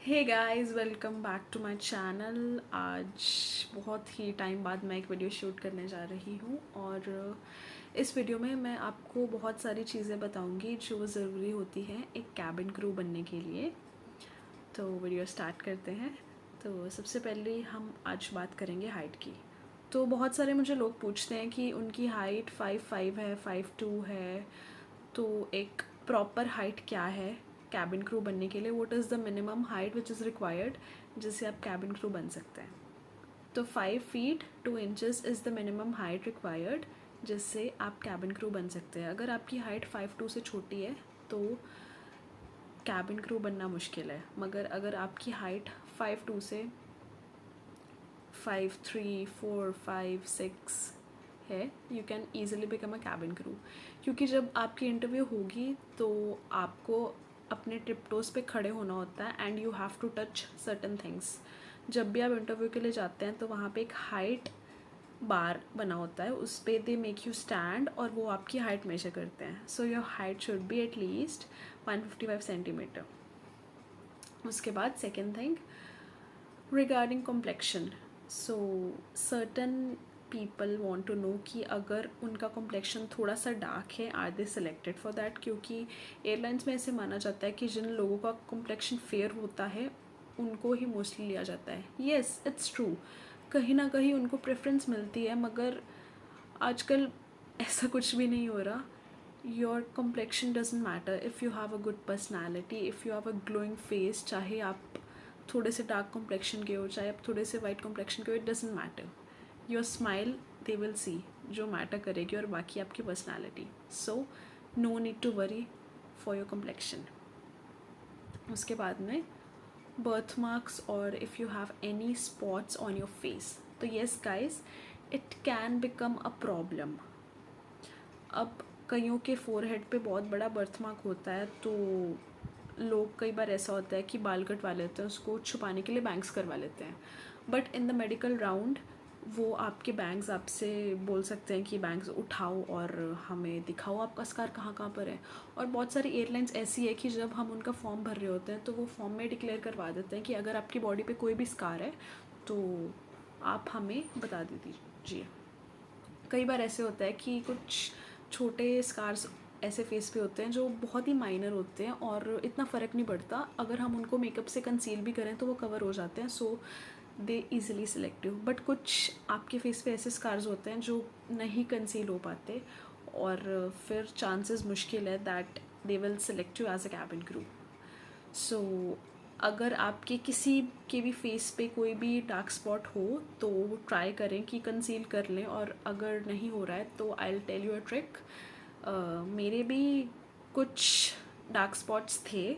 Hey guys, welcome back to my channel. आज बहुत ही time बाद मैं एक वीडियो शूट करने जा रही हूँ और इस वीडियो में मैं आपको बहुत सारी चीज़ें बताऊँगी जो ज़रूरी होती हैं एक कैबिन क्रू बनने के लिए। तो वीडियो स्टार्ट करते हैं। तो सबसे पहले हम आज बात करेंगे हाइट की। तो बहुत सारे मुझे लोग पूछते हैं कि उनकी हाइट 5'5" है, 5'2" है, तो एक प्रॉपर हाइट क्या है कैबिन क्रू बनने के लिए। What is the minimum height which is required जिससे आप कैबिन क्रू बन सकते हैं। तो 5 feet 2 inches is the minimum height required जिससे आप कैबिन क्रू बन सकते हैं। अगर आपकी हाइट 5'2" से छोटी है तो कैबिन क्रू बनना मुश्किल है, मगर अगर आपकी हाइट 5'2" से 5'3", 4, 5, 6 है, you can easily become a cabin crew. क्योंकि जब आपकी इंटरव्यू होगी तो आपको अपने टिपटोज़ पे खड़े होना होता है and you have to touch certain things. जब भी आप इंटरव्यू के लिए जाते हैं तो वहाँ पे एक हाइट बार बना होता है, उस पर दे मेक यू स्टैंड और वो आपकी हाइट मेजर करते हैं। So your height should be at least 155 centimetre. उसके बाद second thing regarding complexion. So certain people want to know कि अगर उनका कॉम्प्लेक्शन थोड़ा सा डार्क है are they selected for that, क्योंकि एयरलाइंस में ऐसे माना जाता है कि जिन लोगों का कॉम्प्लेक्शन फेयर होता है उनको ही मोस्टली लिया जाता है। येस, इट्स ट्रू, कहीं ना कहीं उनको प्रेफरेंस मिलती है, मगर आजकल ऐसा कुछ भी नहीं हो रहा। Your complexion doesn't matter if you have a good personality, if you have a glowing face. चाहे आप थोड़े से डार्क कॉम्प्लेक्शन के हो, चाहे आप थोड़े से वाइट कॉम्प्लेक्शन के हो, it doesn't matter. Your smile they will see, जो मैटर करेगी, और बाकी आपकी personality. So no need to worry for your complexion. उसके बाद में बर्थ मार्क्स और if you have any spots on your face, तो yes guys, it can become a problem. अब कईयों के फोरहेड पे बहुत बड़ा बर्थ मार्क होता है, तो लोग कई बार ऐसा होता है कि बाल कटवा लेते हैं, उसको छुपाने के लिए बैंग्स करवा लेते हैं। But in the medical round वो आपके बैंग्स आपसे बोल सकते हैं कि बैंग्स उठाओ और हमें दिखाओ आपका स्कार कहाँ कहाँ पर है। और बहुत सारी एयरलाइंस ऐसी है कि जब हम उनका फॉर्म भर रहे होते हैं तो वो फॉर्म में डिक्लेयर करवा देते हैं कि अगर आपकी बॉडी पे कोई भी स्कार है तो आप हमें बता दीजिए। कई बार ऐसे होता है कि कुछ छोटे स्कार्स ऐसे फेस पे होते हैं जो बहुत ही माइनर होते हैं और इतना फ़र्क नहीं पड़ता, अगर हम उनको मेकअप से कंसील भी करें तो वो कवर हो जाते हैं। सो दे ईज़िली सेलेक्टिव। बट कुछ आपके फेस पे ऐसे स्कार्स होते हैं जो नहीं कंसील हो पाते और फिर चांसेस मुश्किल है that they will select you as a cabin crew. So अगर आपके किसी के भी फेस पे कोई भी डार्क स्पॉट हो तो ट्राई करें कि कंसील कर लें, और अगर नहीं हो रहा है तो I will tell you a trick. मेरे भी कुछ डार्क स्पॉट्स थे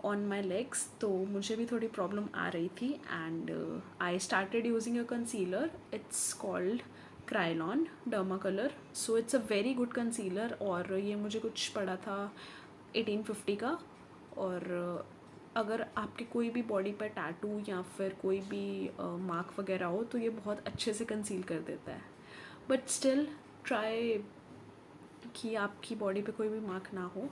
ऑन माई लेग्स, तो मुझे भी थोड़ी प्रॉब्लम आ रही थी and I started using a concealer. It's called Kryolan derma colour. So it's a very good concealer और ये मुझे कुछ पड़ा था 1850 का। और अगर आपके कोई भी बॉडी पर टैटू या फिर कोई भी मार्क वगैरह हो तो ये बहुत अच्छे से कंसील कर देता है। बट स्टिल ट्राई कि आपकी बॉडी पे कोई भी मार्क ना हो।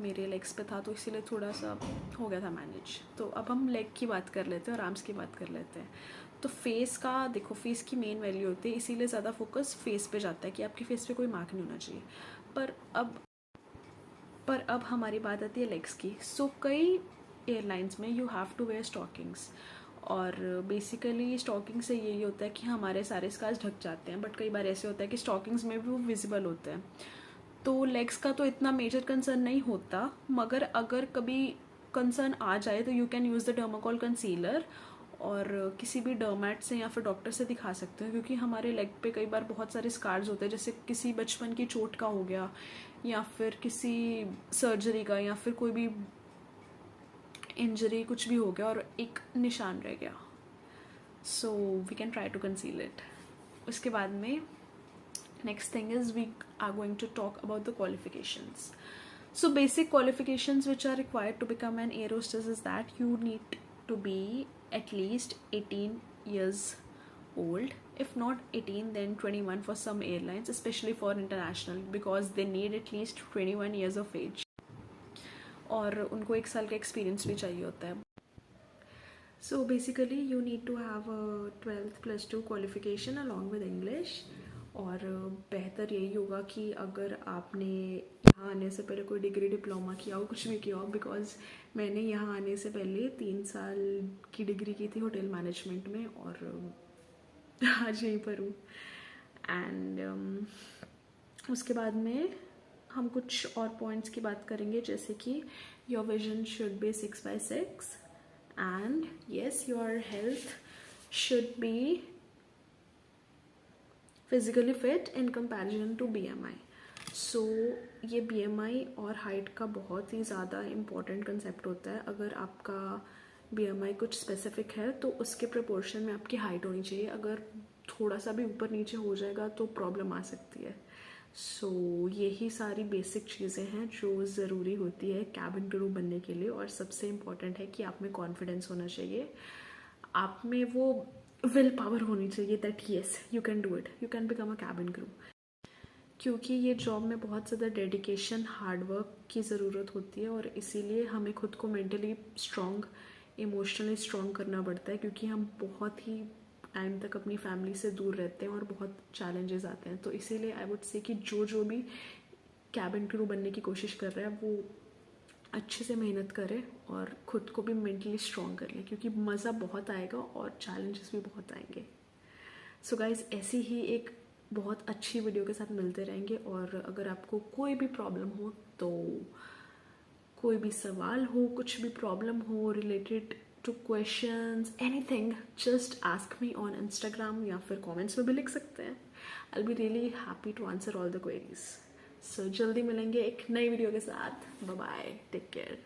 मेरे लेग्स पे था तो इसीलिए थोड़ा सा हो गया था मैनेज। तो अब हम लेग की बात कर लेते हैं और आर्म्स की बात कर लेते हैं। तो फेस का देखो, फेस की मेन वैल्यू होती है, इसीलिए ज़्यादा फोकस फेस पे जाता है कि आपके फेस पे कोई मार्क नहीं होना चाहिए। पर अब हमारी बात आती है लेग्स की। सो कई एयरलाइंस में you have to wear stockings, और बेसिकली स्टॉकिंग से यही होता है कि हमारे सारे स्कार्स ढक जाते हैं। बट कई बार ऐसे होता है कि स्टॉकिंग्स में भी वो विजिबल होते हैं। तो लेग्स का तो इतना मेजर कंसर्न नहीं होता, मगर अगर कभी कंसर्न आ जाए तो you can use the Dermacol concealer, और किसी भी डर्मैट से या फिर डॉक्टर से दिखा सकते हैं। क्योंकि हमारे लेग पे कई बार बहुत सारे स्कार्स होते हैं, जैसे किसी बचपन की चोट का हो गया या फिर किसी सर्जरी का या फिर कोई भी इंजरी कुछ भी हो गया और एक निशान रह गया। So we can try to conceal it. उसके बाद में next thing is we are going to talk about the qualifications. So basic qualifications which are required to become an air hostess is that you need to be at least 18 years old. If not 18 then 21 for some airlines, especially for international, because they need at least 21 years of age. और उनको 1 साल का experience भी चाहिए होता है। So basically you need to have a 12th plus 2 qualification along with English. और बेहतर यही होगा कि अगर आपने यहाँ आने से पहले कोई डिग्री डिप्लोमा किया हो, कुछ भी किया हो, बिकॉज मैंने यहाँ आने से पहले 3 साल की डिग्री की थी होटल मैनेजमेंट में और आज यहीं पर हूँ. एंड उसके बाद में हम कुछ और पॉइंट्स की बात करेंगे, जैसे कि your vision should be 6/6 and yes, your health should be physically fit in comparison to BMI. So ये BMI और हाइट का बहुत ही ज़्यादा इम्पॉर्टेंट कंसेप्ट होता है. अगर आपका BMI कुछ स्पेसिफिक है तो उसके प्रोपोर्शन में आपकी हाइट होनी चाहिए. अगर थोड़ा सा भी ऊपर नीचे हो जाएगा तो प्रॉब्लम आ सकती है. सो यही सारी बेसिक चीज़ें हैं जो ज़रूरी होती है कैबिन क्रू बनने के लिए. और सबसे इम्पॉर्टेंट है कि आप में कॉन्फिडेंस होना चाहिए, आप में वो विल पावर होनी चाहिए that yes you can do it, you can become a cabin crew. क्योंकि ये जॉब में बहुत ज़्यादा डेडिकेशन, हार्डवर्क की ज़रूरत होती है और इसीलिए हमें खुद को मेंटली स्ट्रॉन्ग, इमोशनली स्ट्रॉन्ग करना पड़ता है, क्योंकि हम बहुत ही टाइम तक अपनी फैमिली से दूर रहते हैं और बहुत चैलेंजेस आते हैं. तो इसीलिए आई वुड से कि जो भी कैबिन क्रू बनने की कोशिश कर रहा है वो अच्छे से मेहनत करे और ख़ुद को भी मेंटली स्ट्रॉन्ग कर ले, क्योंकि मज़ा बहुत आएगा और चैलेंजेस भी बहुत आएंगे. सो गाइज, ऐसी ही एक बहुत अच्छी वीडियो के साथ मिलते रहेंगे. और अगर आपको कोई भी प्रॉब्लम हो, तो कोई भी सवाल हो, कुछ भी प्रॉब्लम हो related to questions, anything, just ask me on Instagram या फिर कमेंट्स में भी लिख सकते हैं. I will be really happy to answer all the queries. So जल्दी मिलेंगे एक नई वीडियो के साथ. Bye bye, take care.